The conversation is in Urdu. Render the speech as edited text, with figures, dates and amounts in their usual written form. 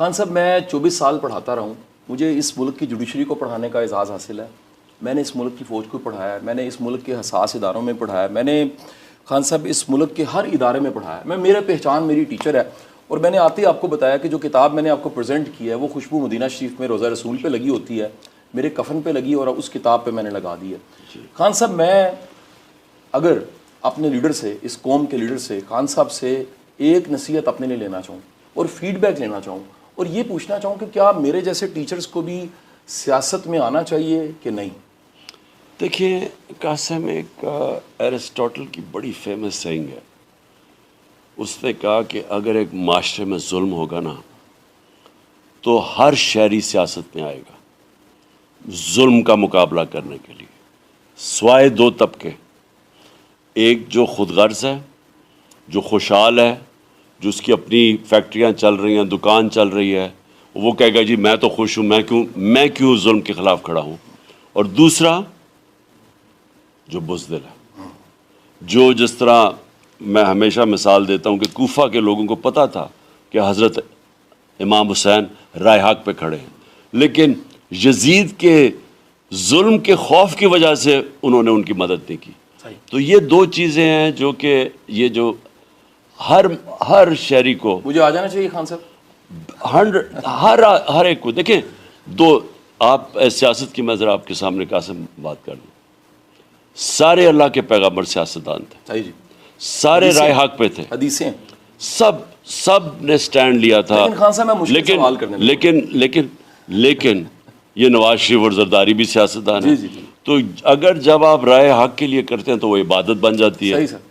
خان صاحب میں 24 سال پڑھاتا رہا ہوں. مجھے اس ملک کی جوڈیشری کو پڑھانے کا اعزاز حاصل ہے. میں نے اس ملک کی فوج کو پڑھایا ہے, میں نے اس ملک کے حساس اداروں میں پڑھایا ہے, میں نے خان صاحب اس ملک کے ہر ادارے میں پڑھایا ہے. میرا پہچان میری ٹیچر ہے. اور میں نے آتے ہی آپ کو بتایا کہ جو کتاب میں نے آپ کو پریزنٹ کی ہے وہ خوشبو مدینہ شریف میں روضہ رسول پہ لگی ہوتی ہے, میرے کفن پہ لگی اور اس کتاب پہ میں نے لگا دی ہے. خان صاحب میں اگر اپنے لیڈر سے, اس قوم کے لیڈر سے, خان صاحب سے ایک نصیحت اپنے لیے لینا چاہوں اور فیڈ بیک لینا چاہوں اور یہ پوچھنا چاہوں کہ کیا میرے جیسے ٹیچرز کو بھی سیاست میں آنا چاہیے کہ نہیں؟ دیکھیے قاسم, ایک ایرسٹوٹل کی بڑی فیمس سینگ ہے. اس نے کہا کہ اگر ایک معاشرے میں ظلم ہوگا نا تو ہر شہری سیاست میں آئے گا ظلم کا مقابلہ کرنے کے لیے, سوائے دو طبقے. ایک جو خود غرض ہے, جو خوشحال ہے, جو اس کی اپنی فیکٹریاں چل رہی ہیں, دکان چل رہی ہے, وہ کہے گا جی میں تو خوش ہوں, میں کیوں ظلم کے خلاف کھڑا ہوں. اور دوسرا جو بزدل ہے, جو جس طرح میں ہمیشہ مثال دیتا ہوں کہ کوفہ کے لوگوں کو پتہ تھا کہ حضرت امام حسین رائے حق پہ کھڑے ہیں, لیکن یزید کے ظلم کے خوف کی وجہ سے انہوں نے ان کی مدد نہیں کی. تو یہ دو چیزیں ہیں جو کہ یہ جو ہر شہری کو مجھے آ جانا چاہیے خان صاحب. ہر ایک کو دیکھیں. دو آپ سیاست کی میں ذرا آپ کے سامنے قاسم بات کر لوں. سارے اللہ کے پیغمبر سیاستدان تھے, صحیح جی, سارے رائے حق پہ تھے, حدیثیں سب نے سٹینڈ لیا تھا. لیکن خان صاحب میں مشکل سوال کرنے لیکن لیکن یہ نواز شریف اور زرداری بھی سیاستدان ہیں. جی. تو اگر جب آپ رائے حق کے لیے کرتے ہیں تو وہ عبادت بن جاتی ہے. صحیح سر.